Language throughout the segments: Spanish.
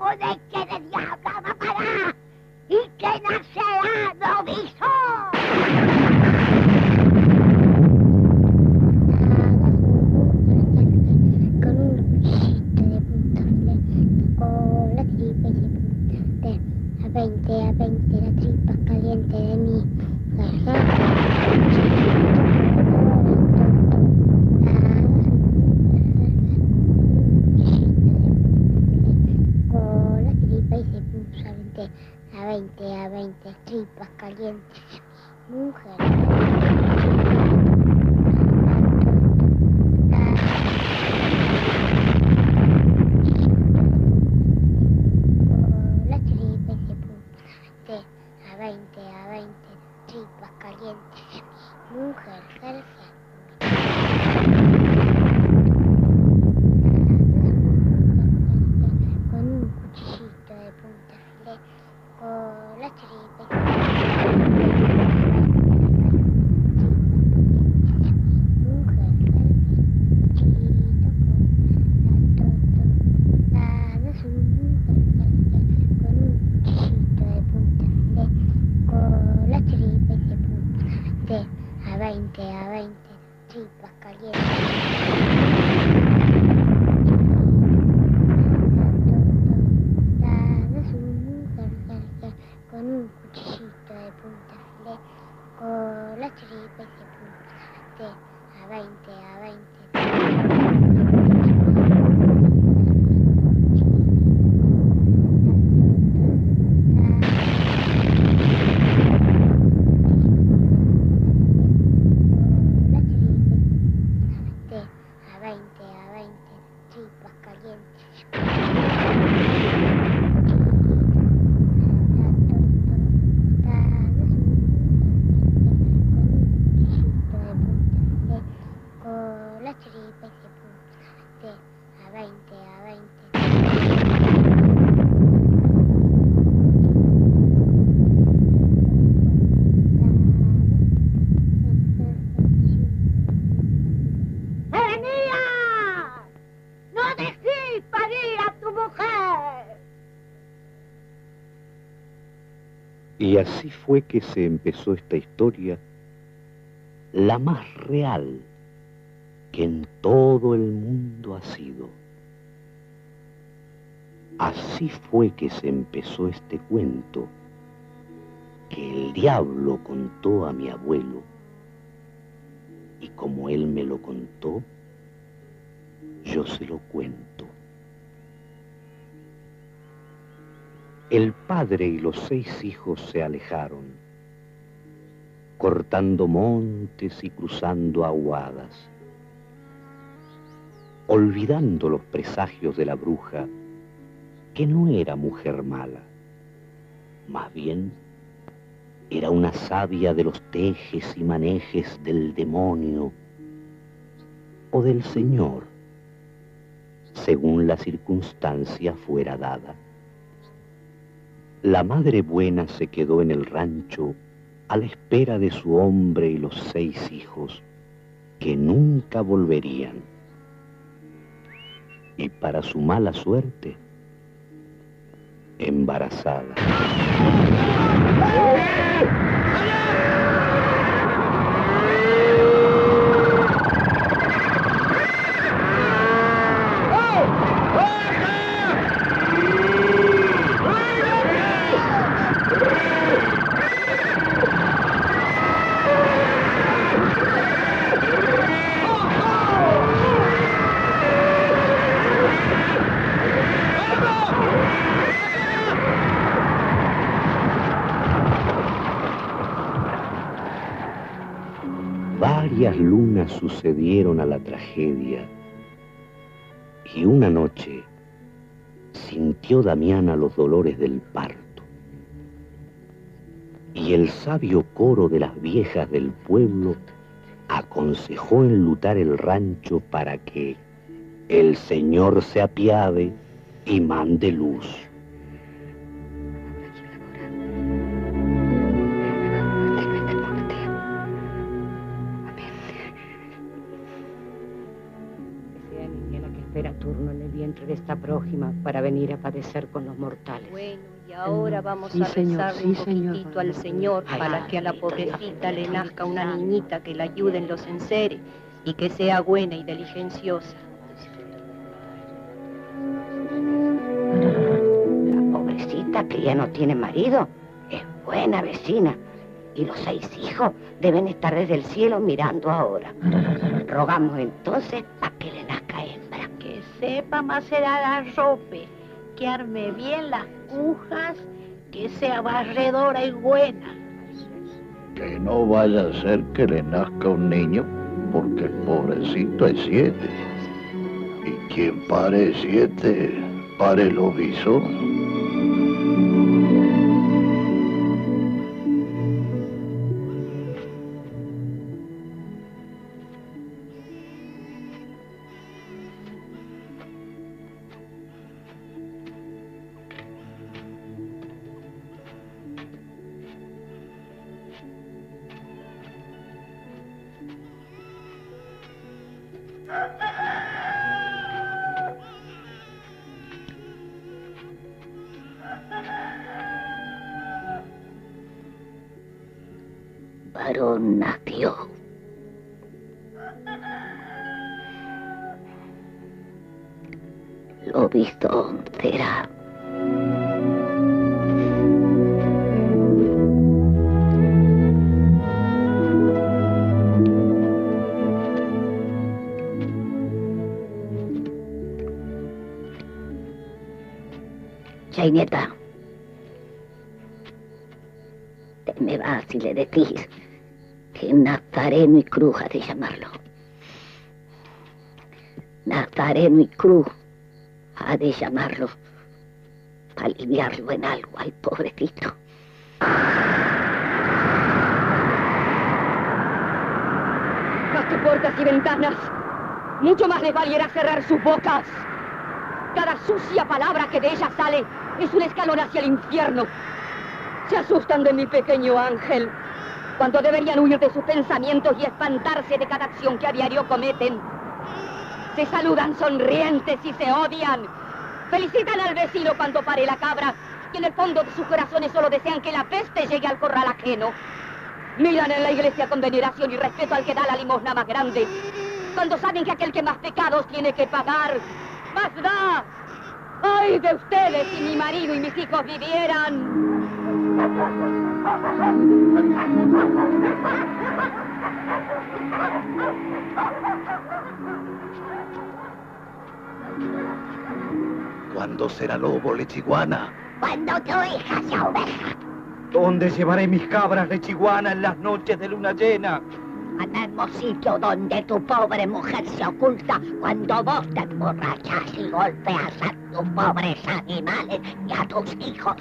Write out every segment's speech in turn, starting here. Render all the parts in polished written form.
como de que de diabla mamará y que nacerá novizo. Con un cuchillito de punta con la tripa y se punta a 20 la tripa caliente de mi con la tripa y se puso a 20 tripas calientes de mi mujer. A 20 tripas calientes de mi mujer, con un cuchillito de punta filé, con la tripa mujer, su mujer, con un cuchillito de punta filé, con la tripa y se puso a 20 tripas calientes. Su mujer, con un cuchillito de punta filé, con la tripa y se puso a 20 tripas calientes. Con la tripa y se puso a 20 Y así fue que se empezó esta historia, la más real que en todo el mundo ha sido. Así fue que se empezó este cuento que el diablo contó a mi abuelo, y como él me lo contó, yo se lo cuento. El padre y los 6 hijos se alejaron, cortando montes y cruzando aguadas, olvidando los presagios de la bruja, que no era mujer mala, más bien era una sabia de los tejes y manejes del demonio o del Señor, según la circunstancia fuera dada. La madre buena se quedó en el rancho a la espera de su hombre y los 6 hijos, que nunca volverían. Y para su mala suerte, embarazada. Varias lunas sucedieron a la tragedia, y una noche sintió Damiana los dolores del parto. Y el sabio coro de las viejas del pueblo aconsejó enlutar el rancho para que el Señor se apiade y mande luz. Turno en el vientre de esta esta prójima para venir a padecer con los mortales. Bueno, y ahora vamos Sí, a señor, rezarle sí, un señor. poquitito al Señor Ay, para que a la Dios, pobrecita le nazca una niñita que la ayude en los enseres y que sea buena y diligenciosa. La pobrecita que ya no tiene marido es buena vecina y los 6 hijos deben estar desde el cielo mirando ahora. Rogamos entonces para que le nazca hembra. Que sepa macerar la ropa, que arme bien las cujas, que sea barredora y buena. Que no vaya a ser que le nazca un niño, porque el pobrecito es 7. Y quien pare 7, pare el oviso. Varón nació. Lo visto será. Chaineta, te me vas y le decís que Nazareno y Cruz ha de llamarlo. Nazareno y Cruz ha de llamarlo para aliviarlo en algo al pobrecito. Más que puertas y ventanas, mucho más les valiera cerrar sus bocas. Cada sucia palabra que de ellas sale es un escalón hacia el infierno. Se asustan de mi pequeño ángel, cuando deberían huir de sus pensamientos y espantarse de cada acción que a diario cometen. Se saludan sonrientes y se odian. Felicitan al vecino cuando pare la cabra, y en el fondo de sus corazones solo desean que la peste llegue al corral ajeno. Miran en la iglesia con veneración y respeto al que da la limosna más grande, cuando saben que aquel que más pecados tiene que pagar, más da. ¡Ay de ustedes si mi marido y mis hijos vivieran! ¿Cuándo será lobo, lechiguana? Cuando tu hija sea oveja. ¿Dónde llevaré mis cabras, lechiguana, en las noches de luna llena? Al mismo sitio donde tu pobre mujer se oculta cuando vos te emborrachas y golpeas a tus pobres animales y a tus hijos.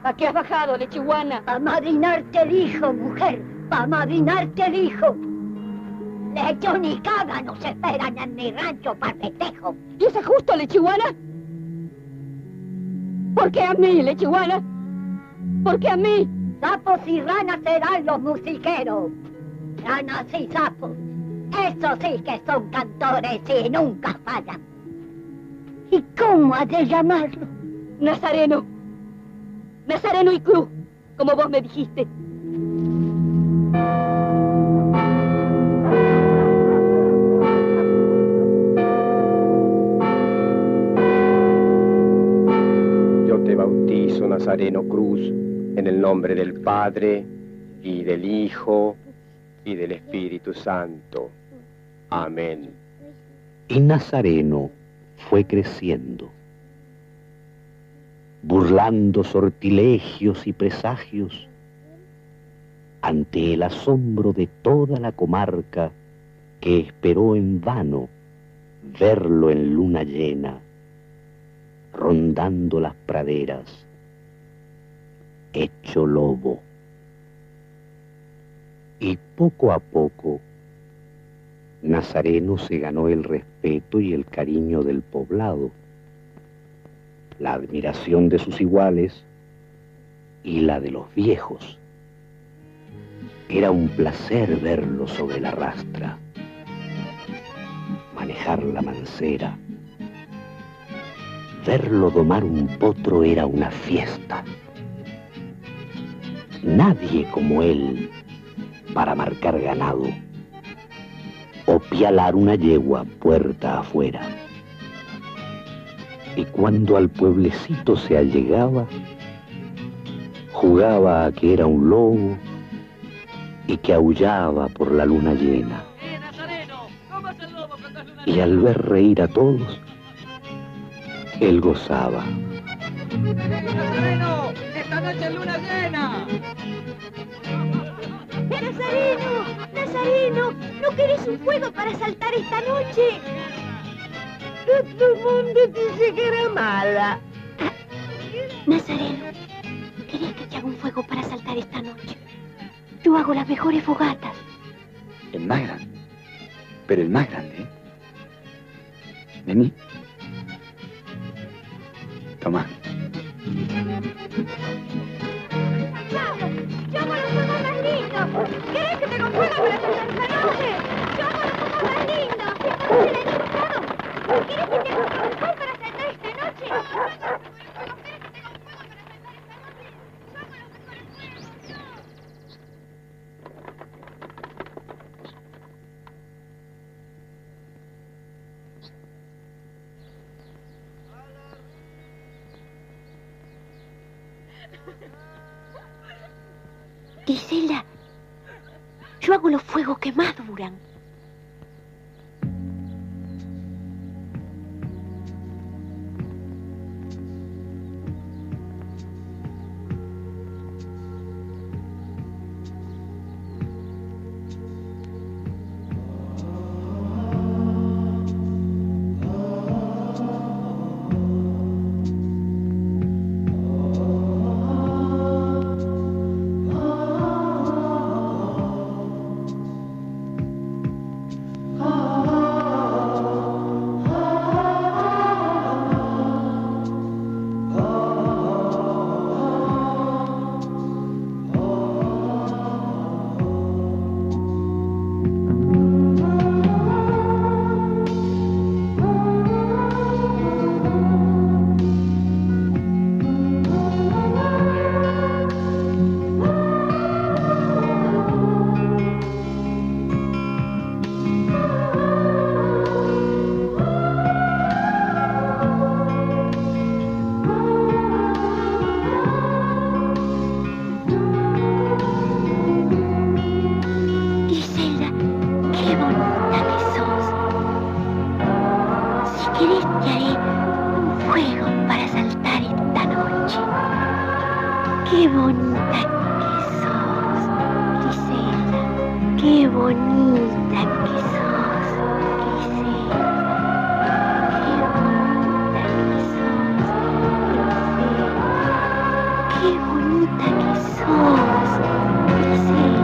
¿A qué has bajado, lechiguana? Pa' madrinarte el hijo, mujer, pa' madrinarte el hijo. Lecho ni caga nos esperan en mi rancho para festejo. ¿Y eso es justo, lechiguana? ¿Por qué a mí, lechiguana? ¿Por qué a mí? Sapos y ranas serán los musiqueros. Ranas y sapos. Eso sí que son cantores y nunca fallan. ¿Y cómo ha de llamarlo? Nazareno. Nazareno y Cruz, como vos me dijiste. Yo te bautizo, Nazareno Cruz, en el nombre del Padre, y del Hijo, y del Espíritu Santo. Amén. Y Nazareno fue creciendo, burlando sortilegios y presagios, ante el asombro de toda la comarca que esperó en vano verlo en luna llena, rondando las praderas, hecho lobo. Y poco a poco, Nazareno se ganó el respeto y el cariño del poblado, la admiración de sus iguales y la de los viejos. Era un placer verlo sobre la rastra, manejar la mancera, Verlo domar un potro era una fiesta. Nadie como él para marcar ganado o pialar una yegua puerta afuera. Y cuando al pueblecito se allegaba, jugaba a que era un lobo y que aullaba por la luna llena. Y al ver reír a todos, él gozaba. ¡Nazareno! ¡Esta noche es luna llena! ¡Nazareno! ¡Nazareno! ¿No querés un fuego para saltar esta noche? Todo el mundo dice que era mala. Nazareno, ¿querés que te haga un fuego para saltar esta noche? Yo hago las mejores fogatas. El más grande. Pero el más grande, ¿eh? Vení. Toma. ¡Yo hago los fuegos más lindos! ¿Querés que te haga un fuego para saltar esta noche? ¡Yo hago los fuegos más lindos! ¿No se la he escuchado? ¿Querés que te haga un fuego para saltar esta noche? Gisela, yo hago los fuegos que más duran. Qué bonita que sos, Gisela. Qué bonita que sos, Gisela. Qué bonita que sos, Gisela.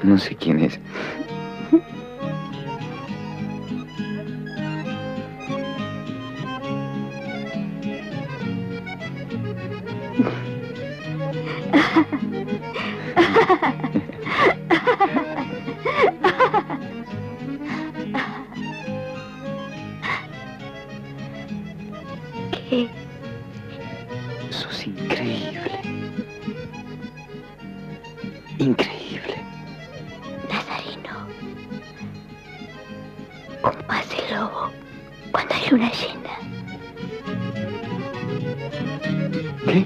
No sé quién es. ¿Qué? Sos increíble. Increíble. Nazareno. ¿Cómo hace el lobo cuando hay luna llena? ¿Qué?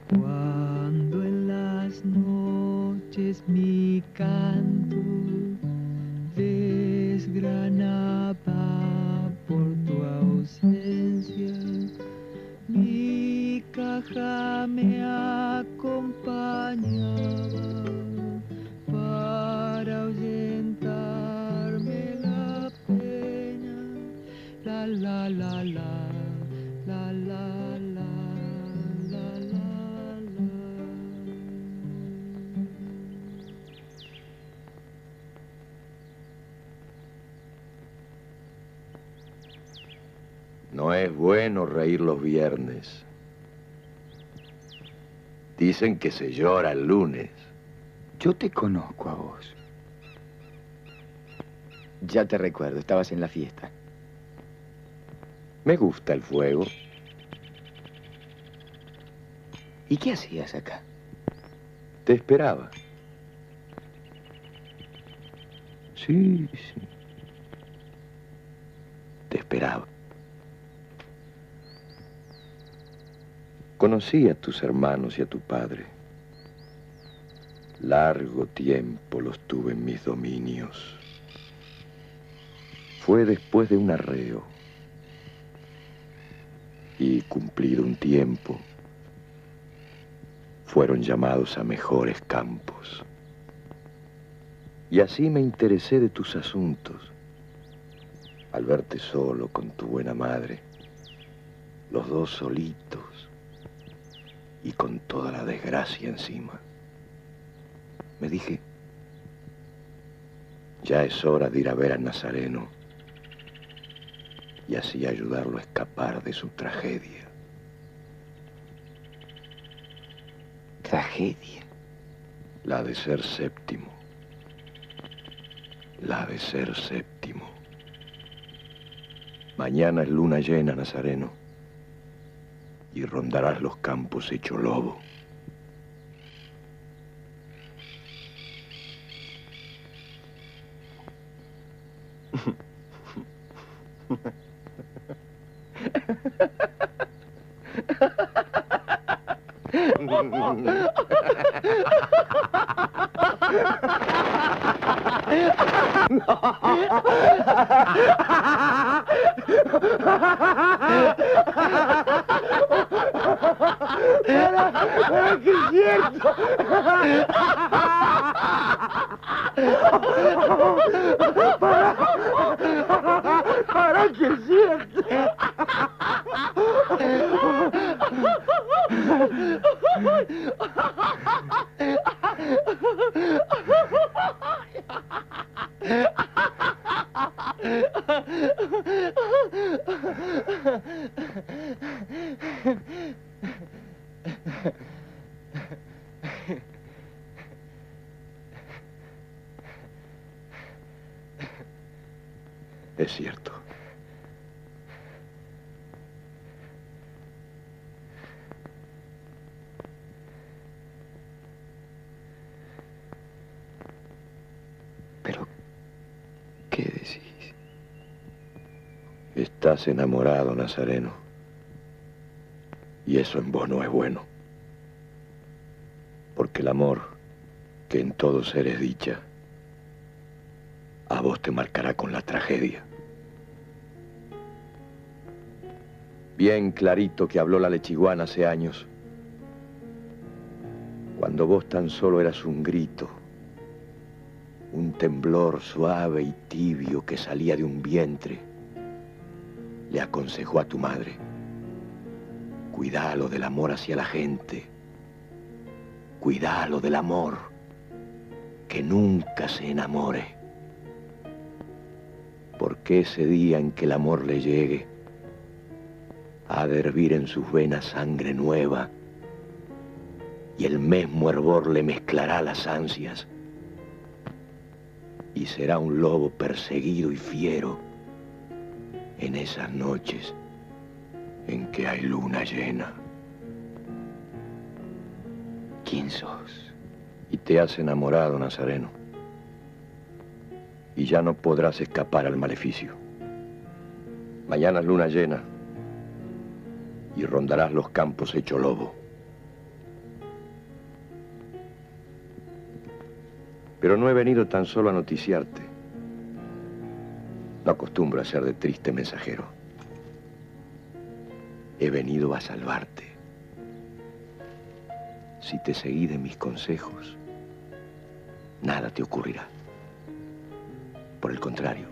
Cuando en las noches mi canto desgranaba por tu ausencia, mi caja me acompañaba para ahuyentarme la pena. La la la la, la la la. No es bueno reír los viernes. Dicen que se llora el lunes. Yo te conozco a vos. Ya te recuerdo, estabas en la fiesta. Me gusta el fuego. ¿Y qué hacías acá? Te esperaba. Sí, sí. Te esperaba. Conocí a tus hermanos y a tu padre. Largo tiempo los tuve en mis dominios. Fue después de un arreo. Y cumplido un tiempo, fueron llamados a mejores campos. Y así me interesé de tus asuntos. Al verte solo con tu buena madre, los dos solitos y con toda la desgracia encima, me dije, ya es hora de ir a ver a Nazareno y así ayudarlo a escapar de su tragedia. ¿Tragedia? La de ser séptimo. La de ser séptimo. Mañana es luna llena, Nazareno, y rondarás los campos hecho lobo. ¡Qué cierto! ¡Para que es cierto! Es cierto. Pero, ¿qué decís? Estás enamorado, Nazareno. Y eso en vos no es bueno. Porque el amor, que en todo ser es dicha, a vos te marcará con la tragedia. Bien clarito que habló la lechiguana hace años, cuando vos tan solo eras un grito, un temblor suave y tibio que salía de un vientre. Le aconsejó a tu madre, cuidalo del amor hacia la gente, cuidalo del amor, que nunca se enamore. Porque ese día en que el amor le llegue, ha de hervir en sus venas sangre nueva, y el mismo hervor le mezclará las ansias, y será un lobo perseguido y fiero en esas noches en que hay luna llena. ¿Quién sos? Y te has enamorado, Nazareno, y ya no podrás escapar al maleficio. Mañana es luna llena y rondarás los campos hecho lobo. Pero no he venido tan solo a noticiarte. No acostumbro a ser de triste mensajero. He venido a salvarte. Si te seguí de mis consejos, nada te ocurrirá. Por el contrario,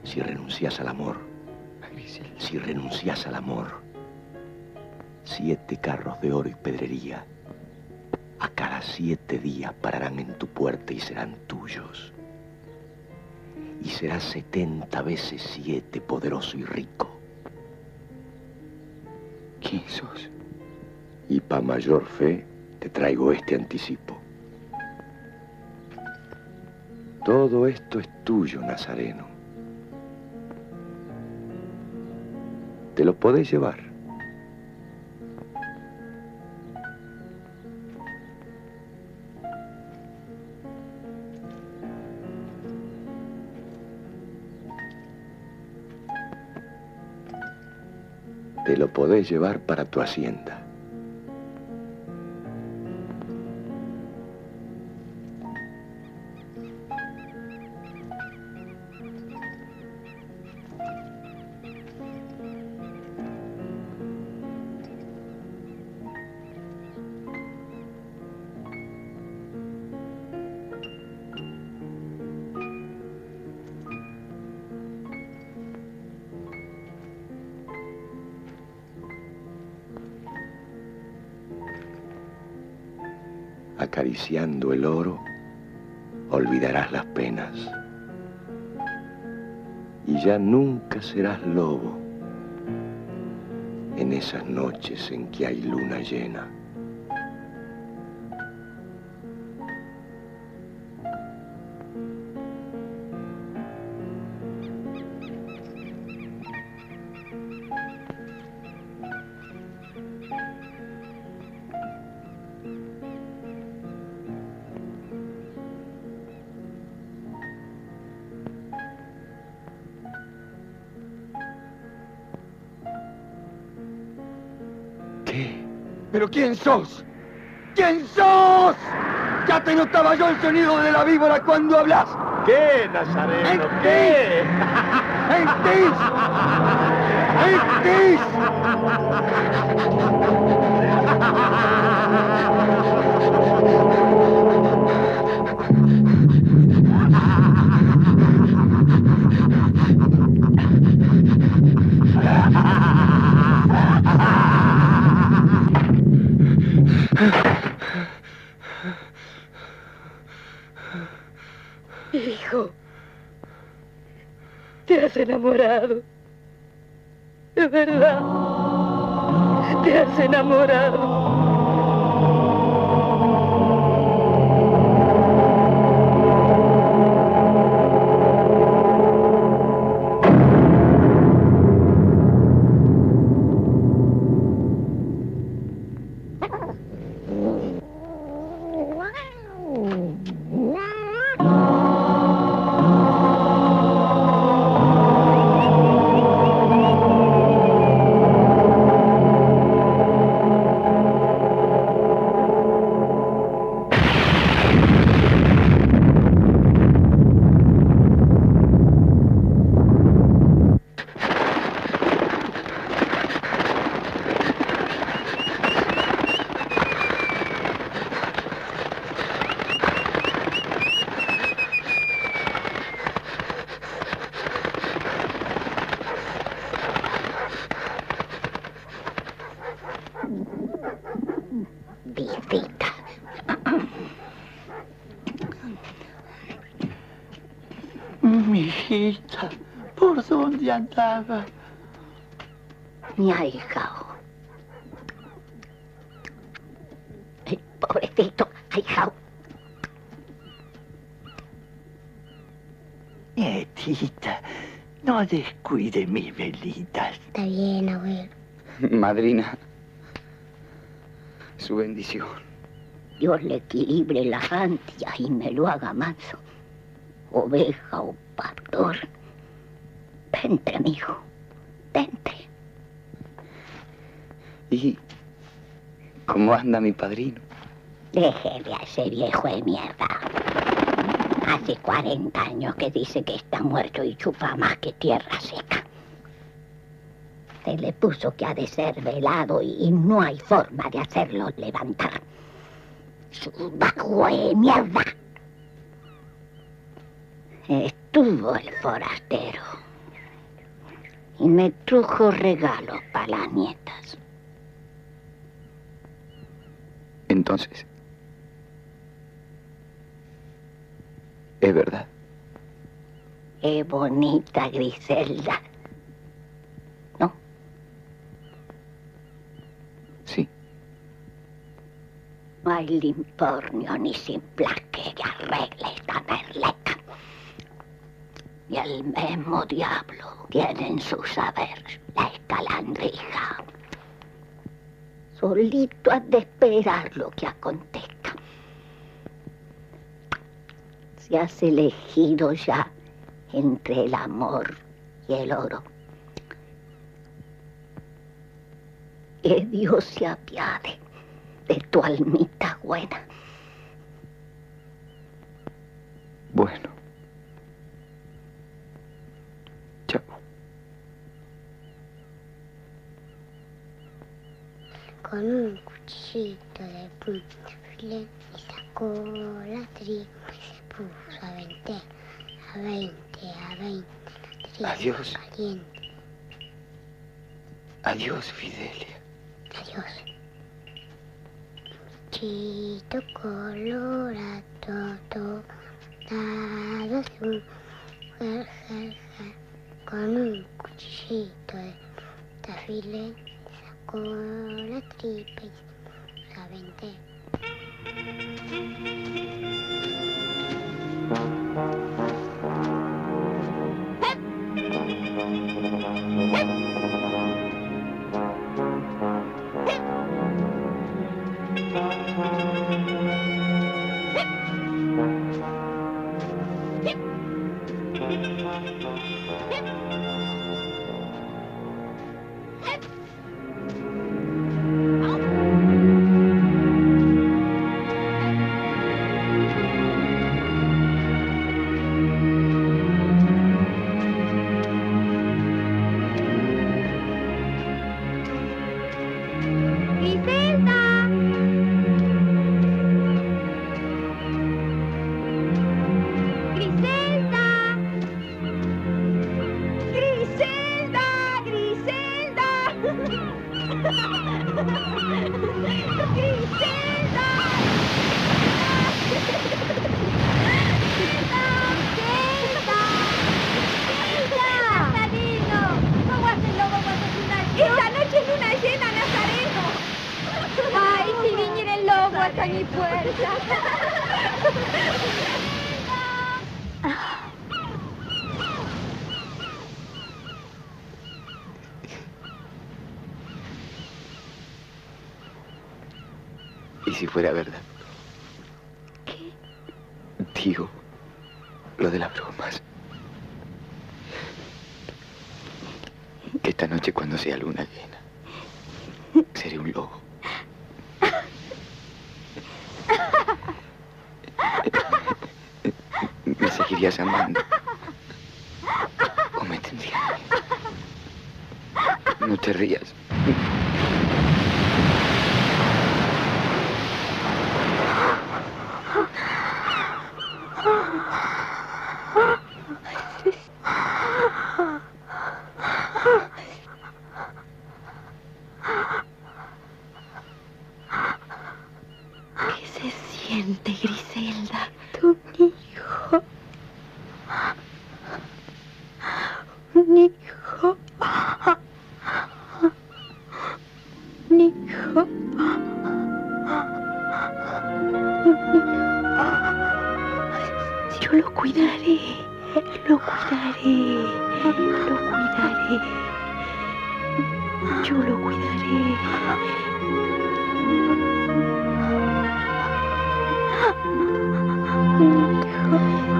si renuncias al amor, si renuncias al amor, 7 carros de oro y pedrería a cada 7 días pararán en tu puerta y serán tuyos. Y serás 70 veces 7 poderoso y rico. ¿Quién sos? Y pa' mayor fe te traigo este anticipo. Todo esto es tuyo, Nazareno. Te lo podés llevar. te lo podés llevar para tu hacienda. Acariciando el oro, olvidarás las penas. Y ya nunca serás lobo en esas noches en que hay luna llena. ¿Qué? ¿Pero quién sos? ¿Quién sos? Ya te notaba yo el sonido de la víbora cuando hablas. ¿Qué, Nazareno? ¿Qué? ¡Mentís! ¡Mentís! Hijo, te has enamorado. De verdad, te has enamorado. Visita. Mi hijita, ¿por dónde andaba? Mi ahijao. Ay, pobrecito, ahijao. Nietita, no descuide mis velitas. Está bien, abuelo. Madrina, su bendición. Dios le equilibre las antias y me lo haga manso. Oveja o pastor. Vente, mijo. Vente. ¿Y cómo anda mi padrino? Déjeme a ese viejo de mierda. Hace 40 años que dice que está muerto y chupa más que tierra seca. Se le puso que ha de ser velado y no hay forma de hacerlo levantar. Su vago de mierda. Estuvo el forastero y me trujo regalos para las nietas. Entonces, ¿es verdad? Qué bonita Griselda. ¿No? Sí. No hay limpornio ni simple que arregle esta merleta. Y el mismo diablo tiene en su saber la escalandrija. Solito has de esperar lo que acontezca. Se has elegido ya entre el amor y el oro. Que Dios se apiade de tu almita buena. Bueno. Chao. Con un cuchillito de punta filé y sacó la trigo y se puso a 20, a 20, a 20. Adiós. Caliente. Adiós, Fidelia. Adiós. Chito colorado, dado azul, con un cuchillito de tafile sacó la tripa y la aventé. ¿Y si fuera verdad? ¿Qué? Digo, lo de las bromas. Que esta noche, cuando sea luna llena, seré un lobo. ¿Me seguirías amando? ¿O me tendrías miedo? No te rías. ¿Qué se siente, Griselda? Tu hijo. Un hijo. Un hijo. Yo lo cuidaré. Lo cuidaré. Lo cuidaré. Yo lo cuidaré.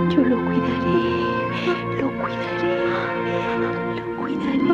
Yo lo cuidaré, lo cuidaré, lo cuidaré.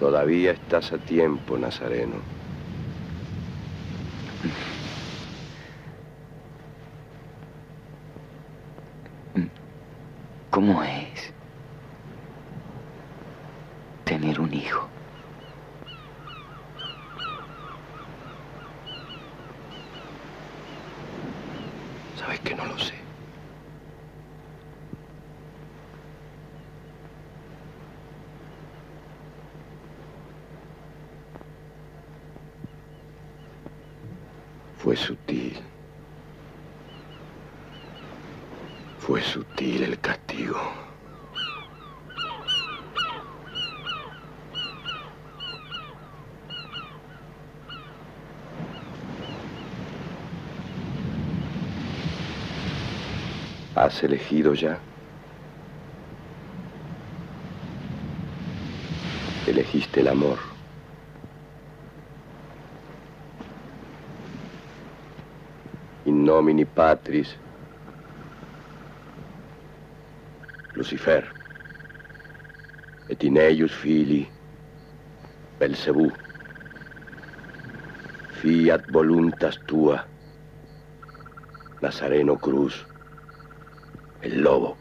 Todavía estás a tiempo, Nazareno. ¿Cómo es tener un hijo? Sabes que no lo sé. Fue sutil. Fue sutil el castigo. ¿Has elegido ya? Elegiste el amor. In nomine Patris, Lucifer, et in eius Filii, Belzebú. Fiat voluntas tua, Nazareno Cruz, el lobo.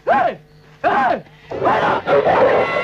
¡Eh! ¡Eh! ¡Fuera! ¡Fuera!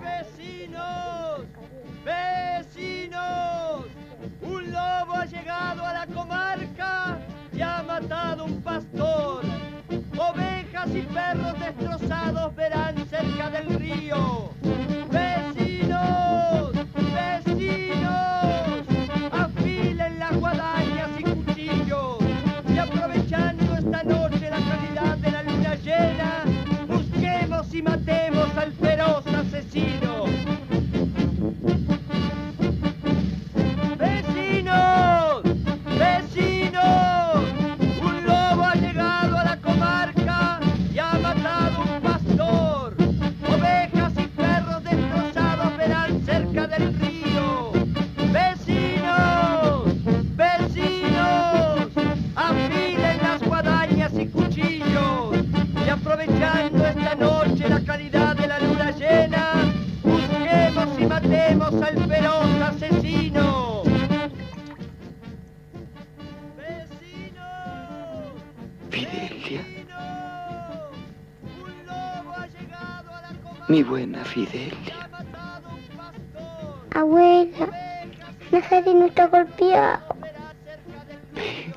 ¡Vecinos! ¡Vecinos! Un lobo ha llegado a la comarca y ha matado un pastor. Ovejas y perros destrozados verán cerca del río. ¡Vecinos! ¡Vecinos! Afilen las guadañas y cuchillos. Y aprovechando esta noche la claridad de la luna llena, busquemos y matemos al feroz asesino. ¡Vecinos! ¡Vecinos! Un lobo ha llegado a la comarca y ha matado un pastor. Ovejas y perros destrozados verán cerca del río. ¡Vecinos! ¡Vecinos! Afilen las guadañas y cuchillos. Y aprovechando esta noche la claridad de la luna llena, busquemos y matemos al feroz asesino. Fidelia. Mi buena Fidelia. Abuela, Nazareno está golpeado. Ven.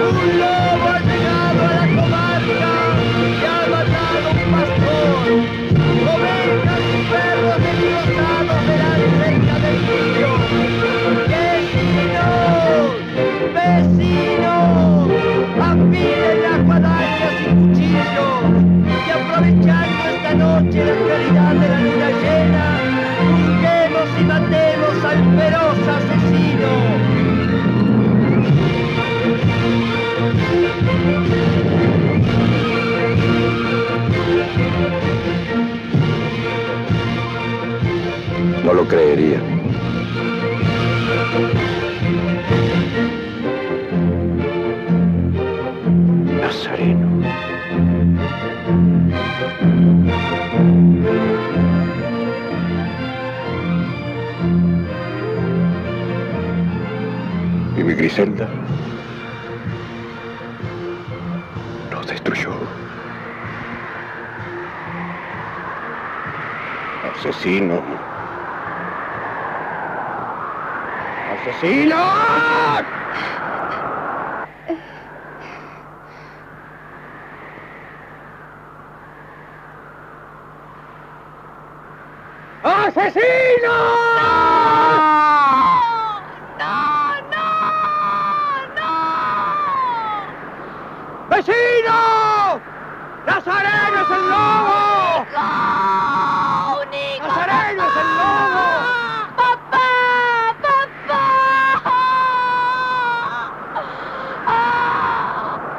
Un lobo ha llegado a la comarca y ha matado un pastor. Ovejas y perros destrozados verán cerca del río. ¡Vecinos! ¡Vecinos! Afilen las guadañas y cuchillos. Y aprovechando esta noche la claridad de la luna llena, busquemos y matemos al feroz asesino. No lo creería. Nazareno. ¿Y mi Griselda? Nos destruyó. Asesino. ¡Asesino! ¡Asesino! ¡Vecino! ¡Nazareno es el lobo! ¡Nazareno es el lobo! ¡Papá!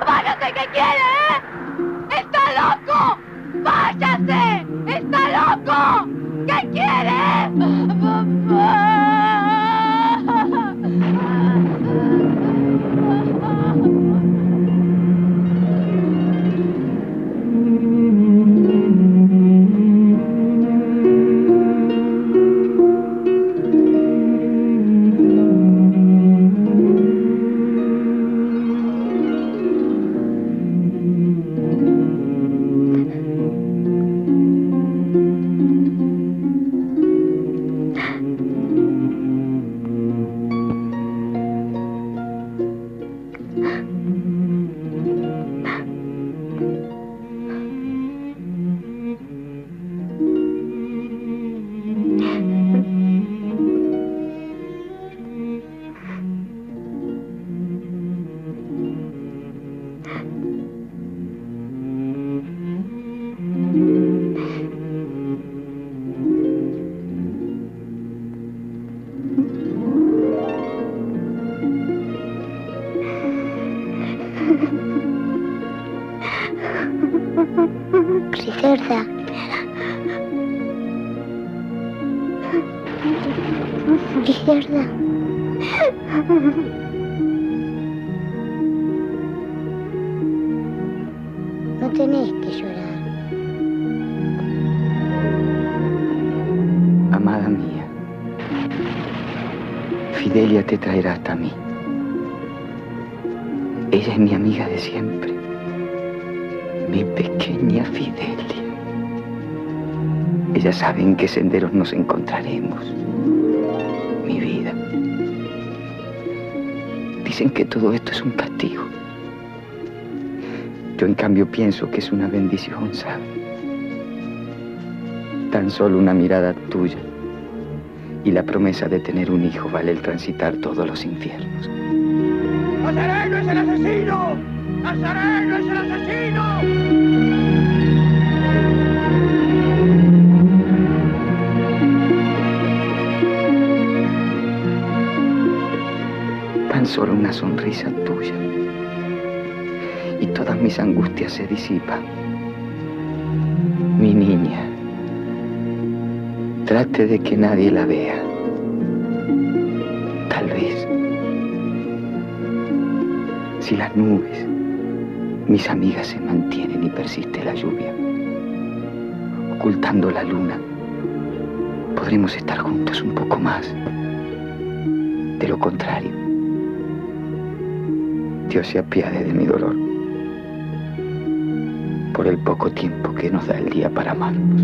¡Váyase! ¿Qué quiere? ¡Está loco! ¡Váyase! ¡Está loco! ¿Qué quiere? ¡Papá! Griselda. Griselda. No tenés que llorar. amada mía, Fidelia te traerá hasta mí. Ella es mi amiga de siempre, mi pequeña Fidelia. Ella sabe en qué senderos nos encontraremos, mi vida. Dicen que todo esto es un castigo. Yo, en cambio, pienso que es una bendición, ¿sabes? Tan solo una mirada tuya y la promesa de tener un hijo vale el transitar todos los infiernos. ¡Nazareno es el asesino! ¡Nazareno es el asesino! Tan solo una sonrisa tuya y todas mis angustias se disipan. Mi niña, trate de que nadie la vea. Tal vez, si las nubes, mis amigas, se mantienen y persiste la lluvia, ocultando la luna, podremos estar juntos un poco más. De lo contrario, Dios se apiade de mi dolor por el poco tiempo que nos da el día para amarnos.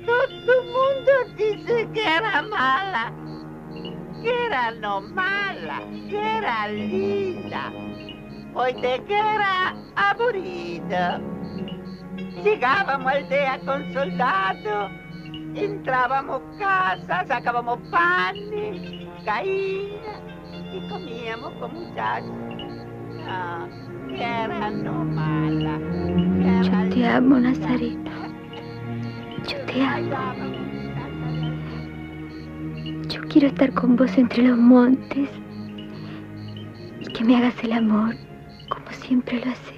Todo el mundo dice que era mala, que era no mala, que era linda, hoy de que era aburrida. Llegábamos a aldea con soldados, entrábamos casa, sacábamos panes, caídas y comíamos con muchachos. No, que era no mala. Yo te amo, Nazareno. Yo te amo. Yo quiero estar con vos entre los montes y que me hagas el amor como siempre lo haces.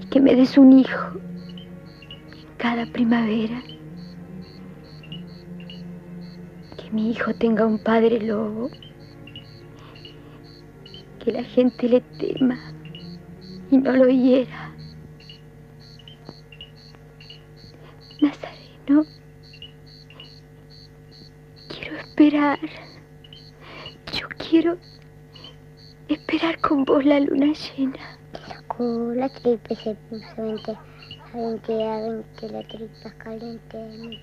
Y que me des un hijo en cada primavera. Que mi hijo tenga un padre lobo. Que la gente le tema y no lo hiera. Nazareno, quiero esperar. Yo quiero esperar con vos la luna llena. Sacó la tripa y se puso a 20, la tripa caliente.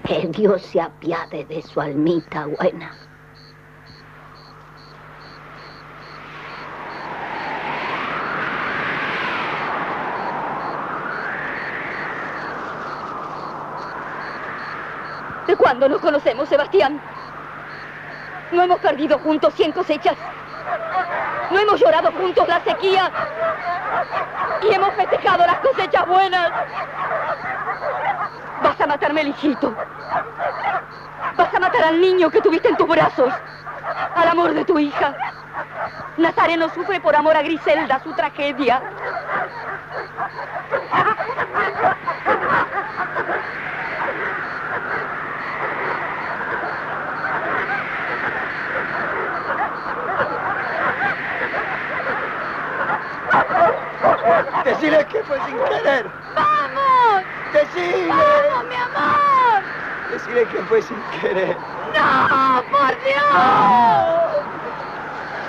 Que Dios se apiade de su almita buena. ¿De cuándo nos conocemos, Sebastián? ¿No hemos perdido juntos 100 cosechas? ¿No hemos llorado juntos la sequía? ¿Y hemos festejado las cosechas buenas? Vas a matarme el hijito. Vas a matar al niño que tuviste en tus brazos, al amor de tu hija. Nazareno sufre por amor a Griselda, su tragedia. Decile que fue sin querer. ¡Vamos! Decile. ¡Vamos, mi amor! Decile que fue sin querer. ¡No, por Dios!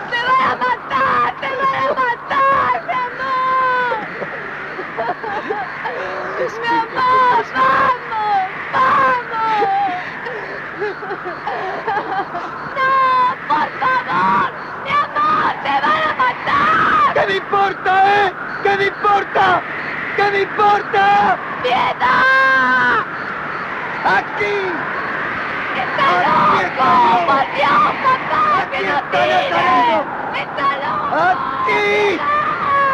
¡Te van a matar! ¡Te van a matar, mi amor! ¡Mi amor, vamos! ¡Vamos! ¡No, por favor! ¡Mi amor, te van a matar! ¿Qué me importa, eh? ¿Qué me importa? ¿Qué me importa? ¡Piedad! ¡Aquí! ¡Está loco! ¡Por Dios, papá! ¡Que no tire! ¡Está loco! ¡Aquí!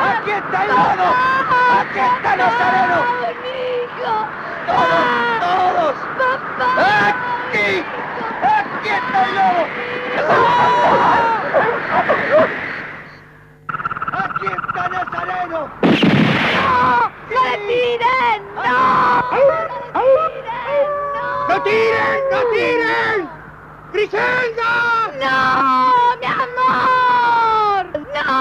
¡Aquí está el lobo! ¡Aquí está Nazareno! ¡Hijo! ¡Todos! ¡Papá! ¡Aquí! ¡Aquí está el lobo! ¡Aquí está Nazareno! ¡No! ¡No le tiren! ¡No! ¡No tiren! ¡No tiren! ¡Griselda! ¡No! ¡Mi amor! ¡No!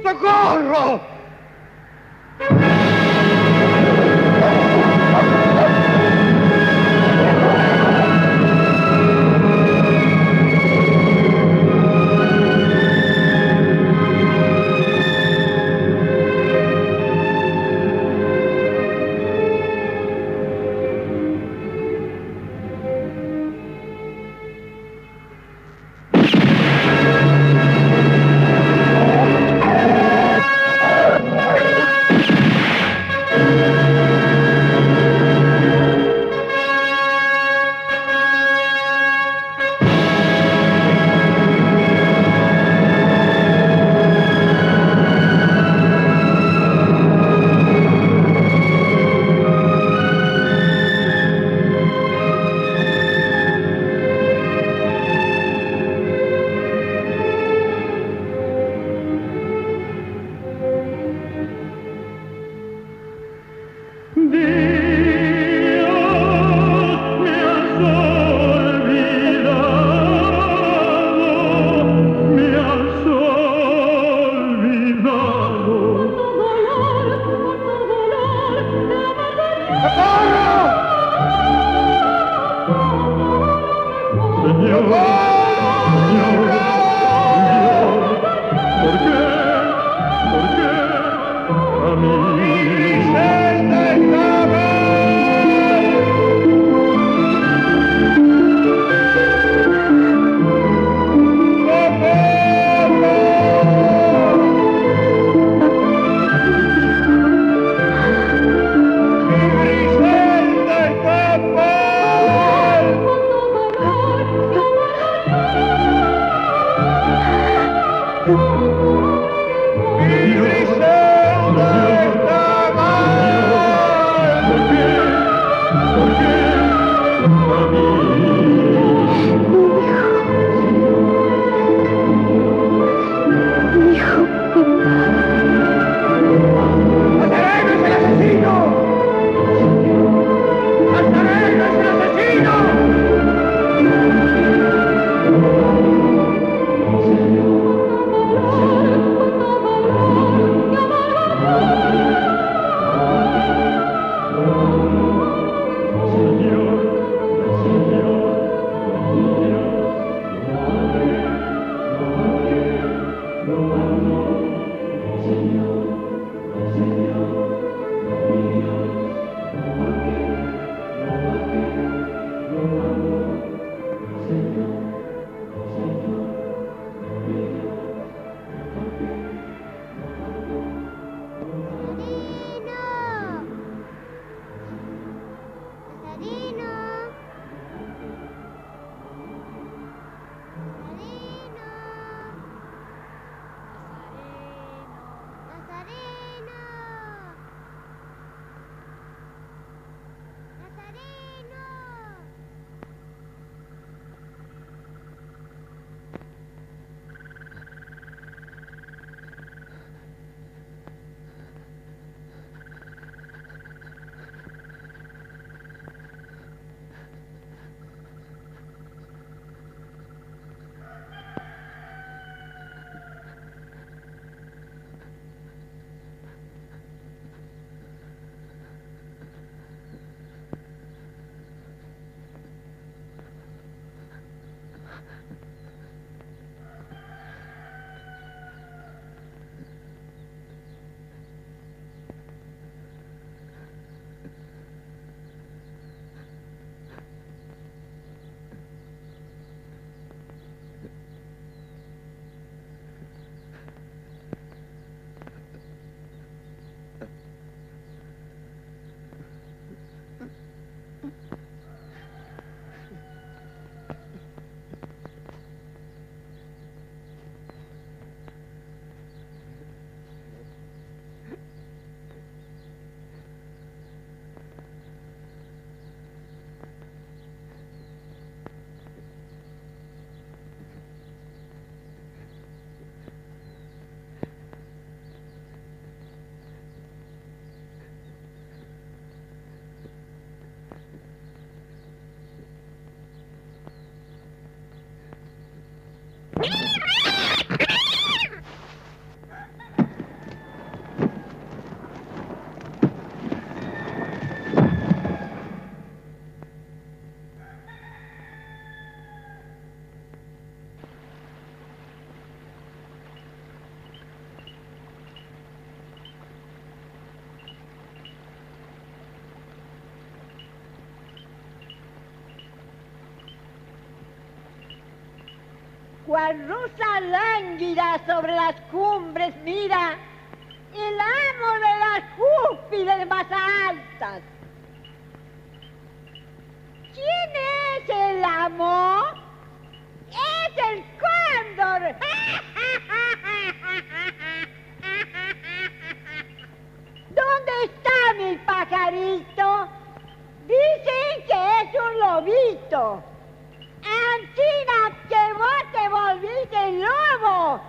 ¡Socorro! ¿Por qué? A mí. cual rosa lánguida sobre las cumbres mira, el amo de las cúspides más altas. ¿Quién es el amo? ¡Es el cóndor! ¿Dónde está mi pajarito? Dicen que es un lobito. Antina, que vos te volviste lobo.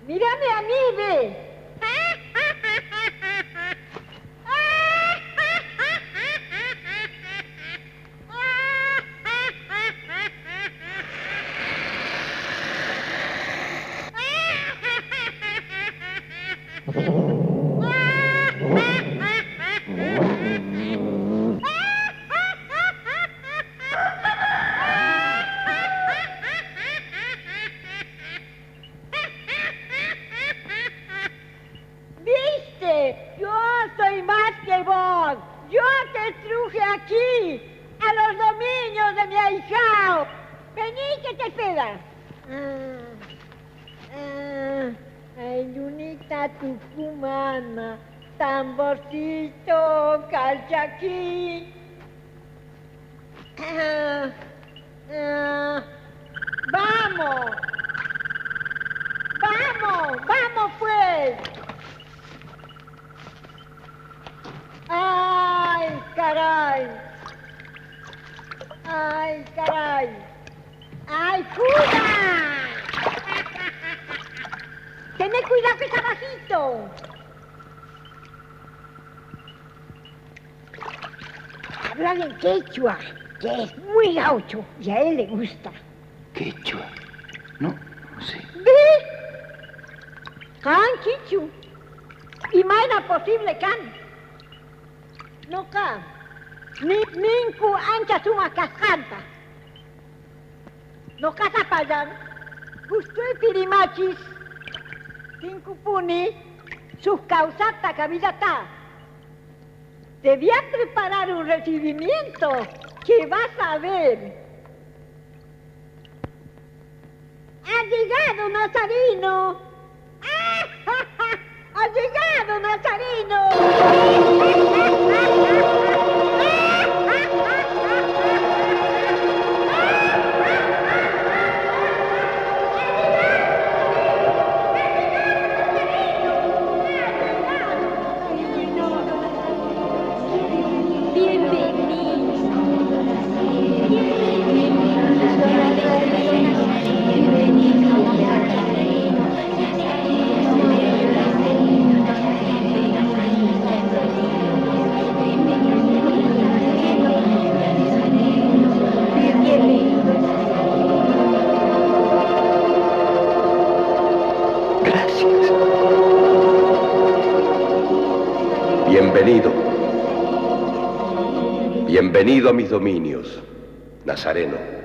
Mírame a mí, ve. ¿Viste? Yo soy más que vos. Yo te truje aquí, a los dominios de mi ahijao. Vení que te espera. Ay, lunita tucumana, tamborcito, calchaquí. ¡Vamos! ¡Vamos! ¡Vamos, pues! ¡Ay, caray! ¡Ay, caray! ¡Ay, cuida! ¡Tené cuidado que está bajito! Hablan en quechua, que es muy gaucho y a él le gusta. ¿Quechua? No sé. ¿Ves? Can quichu. Y maina posible can. No can. Ninku ancha suma cascanta. No casa payan. Gusto pirimachis. Cinco puni. Sus causata cabidata. Debía preparar un recibimiento que vas a ver. ¡Ha llegado Nazarino! ¡Ha llegado Nazarino! Bienvenido. Bienvenido a mis dominios, Nazareno.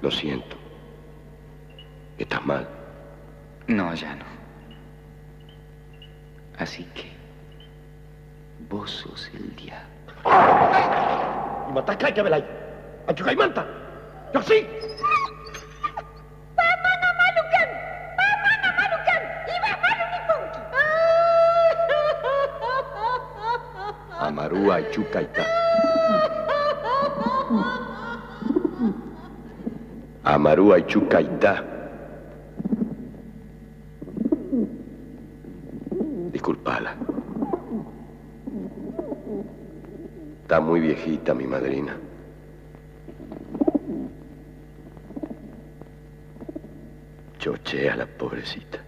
Lo siento. ¿Estás mal? No, ya no. Así que vos sos el diablo. Y matacay que velay. Ayucay manta. Yo sí. Amarúa y Chucaitá. Amarúa y Chucaitá. Disculpala. Está muy viejita mi madrina. Chochea la pobrecita.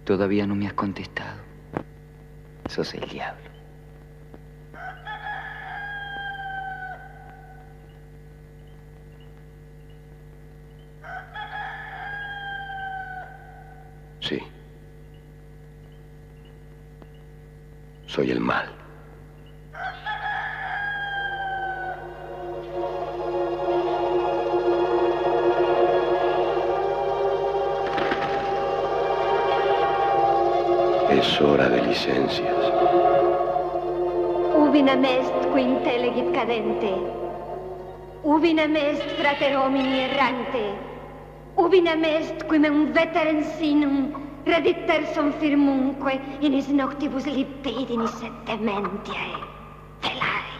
Todavía no me has contestado. Sos el diablo. Sí. Soy el mal. Es hora de licencias. Ubinem est qui intellegit cadente. Ubinem est frater homini errante. Ubinem est qui mem veterem sinum rediter sum firmunque in is noctibus lipidinis et dementiae. Velae.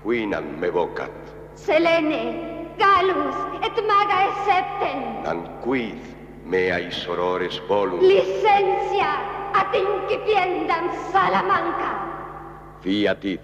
Quinam me vocat. Selene, Gallus et maga excepten. Anquid meae sorores volum. Licentia ad incipiendam Salamanca. Fiat.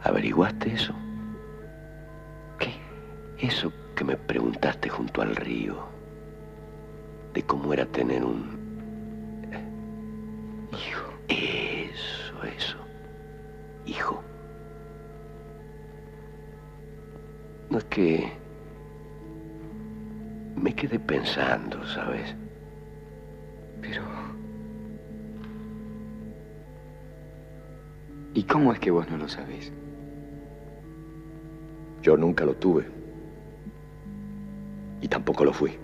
¿Averiguaste eso? ¿Qué? Eso que me preguntaste junto al río. De cómo era tener un... hijo. Eso. Hijo. No es que... me quedé pensando, ¿sabes? Pero... ¿y cómo es que vos no lo sabés? Yo nunca lo tuve. Y tampoco lo fui.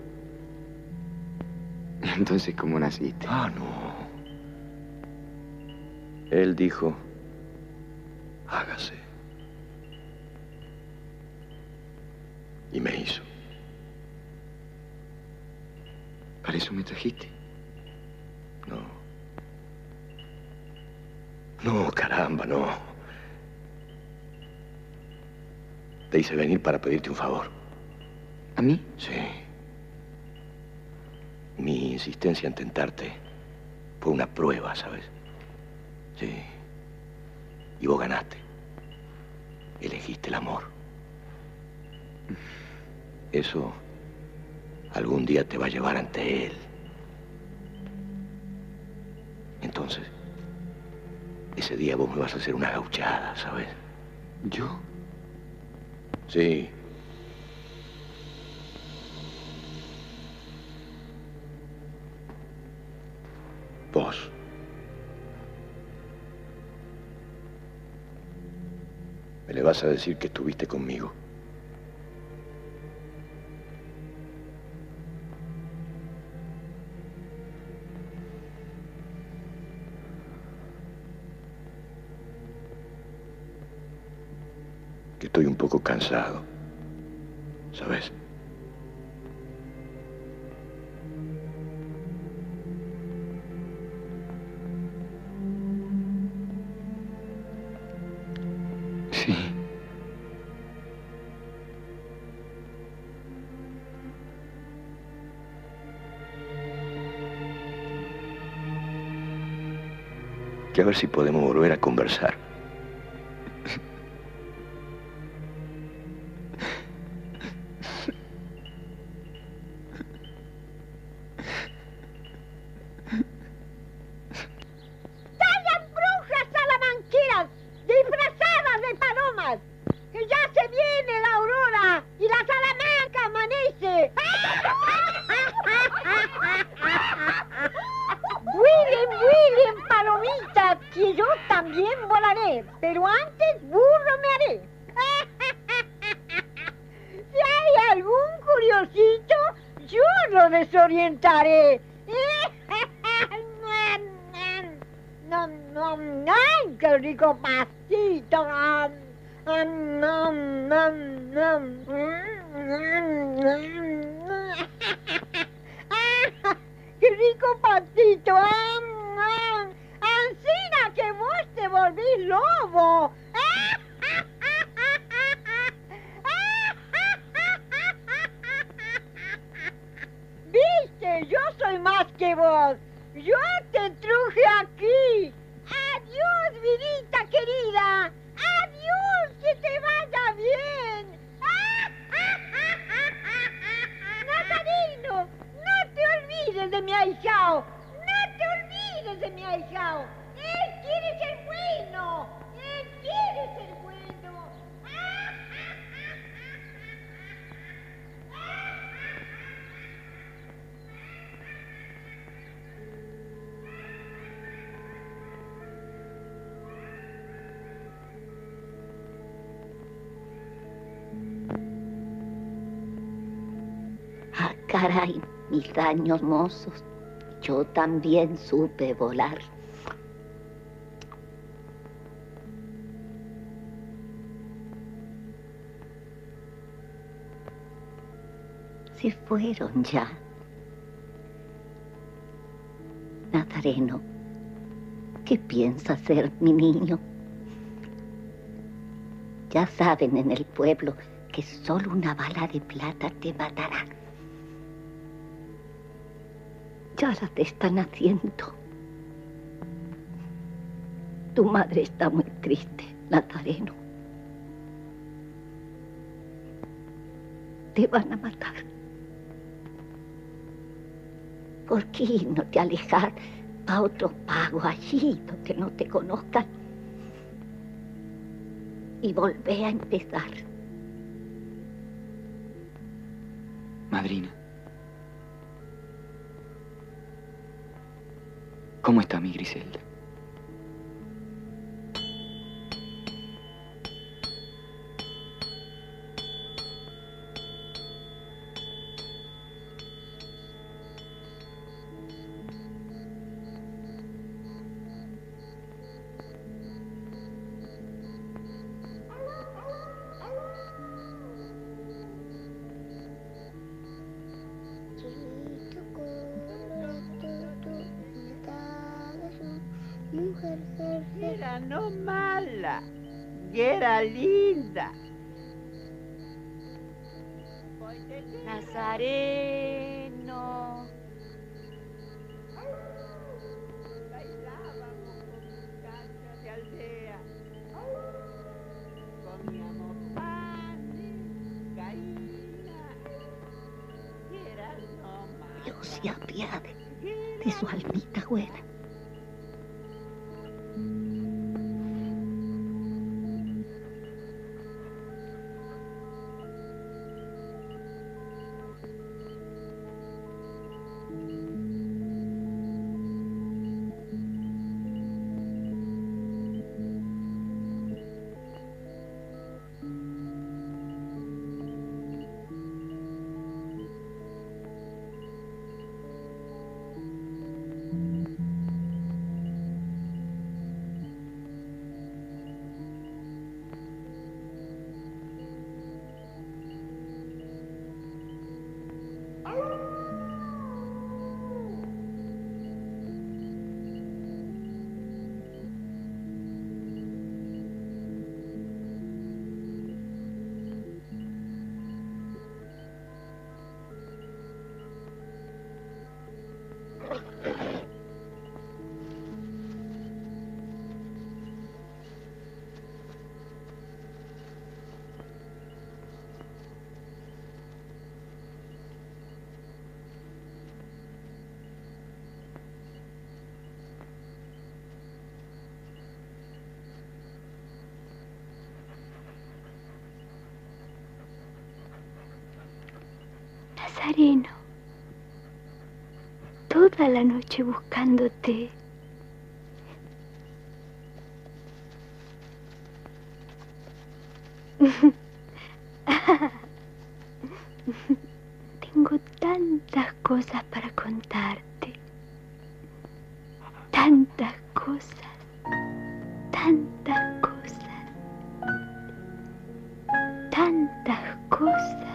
Entonces, ¿cómo naciste? Ah, no. Él dijo, hágase. Y me hizo. ¿Para eso me trajiste? No, caramba, no. Te hice venir para pedirte un favor. ¿A mí? Sí. Mi insistencia en tentarte fue una prueba, ¿sabes? Sí. Y vos ganaste. Elegiste el amor. Eso algún día te va a llevar ante él. Entonces, ese día vos me vas a hacer una gauchada, ¿sabes? ¿Yo? Sí. Vos. Me le vas a decir que estuviste conmigo. Que estoy un poco cansado, ¿sabes? Que a ver si podemos volver a conversar. Desorientaré. ¡Ay, qué rico pastito! ¡Qué rico pastito! ¡Ancina que vos te volvís lobo! ¿Viste? Yo soy más que vos. Yo te truje aquí. Adiós, vidita querida. Adiós, que te vaya bien. Nazareno, no te olvides de mi ahijao. No te olvides de mi ahijao. Él quiere ser bueno. Él quiere ser bueno. Ah, caray, mis años mozos, yo también supe volar. Se fueron ya. Nazareno, ¿qué piensa hacer mi niño? Ya saben en el pueblo que solo una bala de plata te matará. Ya la te están haciendo. Tu madre está muy triste, Nazareno. Te van a matar. ¿Por qué no te alejar a otro pago allí donde no te conozcan? Y volver a empezar. Madrina. ¿Cómo está mi Griselda? Era no mala, y era linda. Nazareno. Bailábamos con muchachas de aldea. Comíamos panes, gallina. Y era no mala. Dios se apiade de su almita buena. Nazareno, toda la noche buscándote. Tengo tantas cosas para contarte. Tantas cosas. Tantas cosas. Tantas cosas.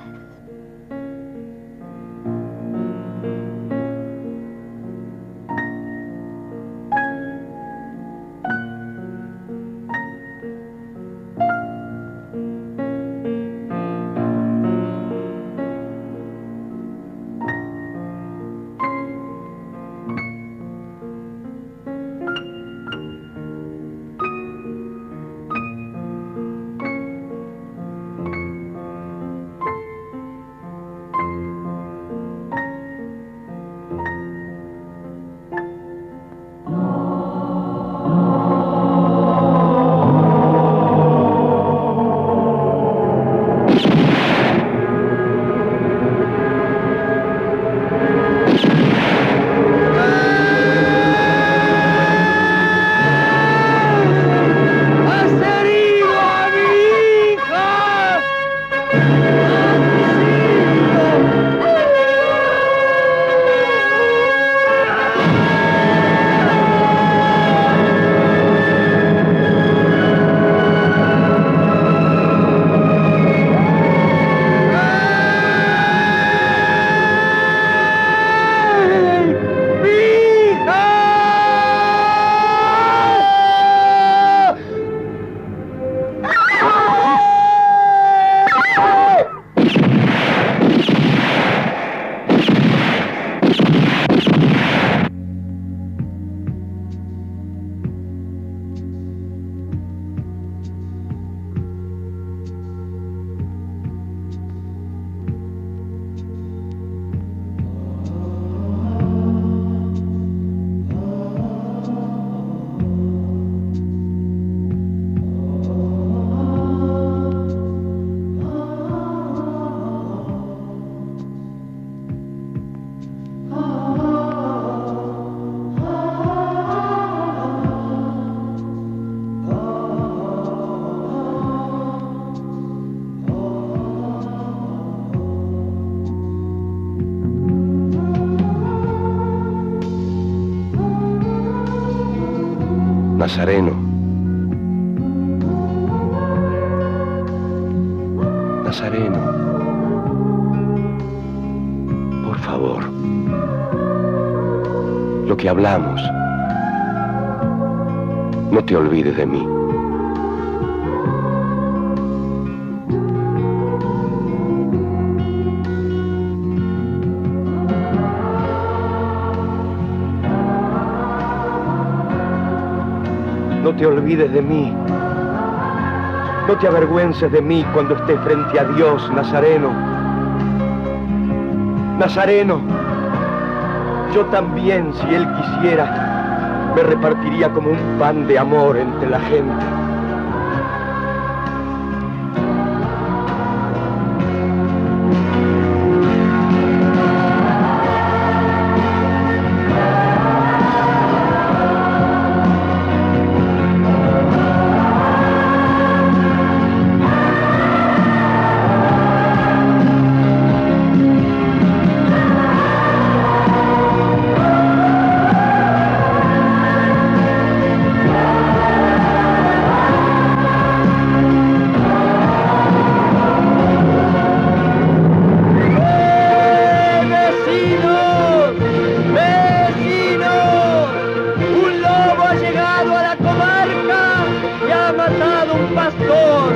Nazareno. Nazareno. Por favor. Lo que hablamos. No te olvides de mí. No te olvides de mí. No te avergüences de mí cuando esté frente a Dios, Nazareno. Nazareno, yo también, si Él quisiera, me repartiría como un pan de amor entre la gente. pastor.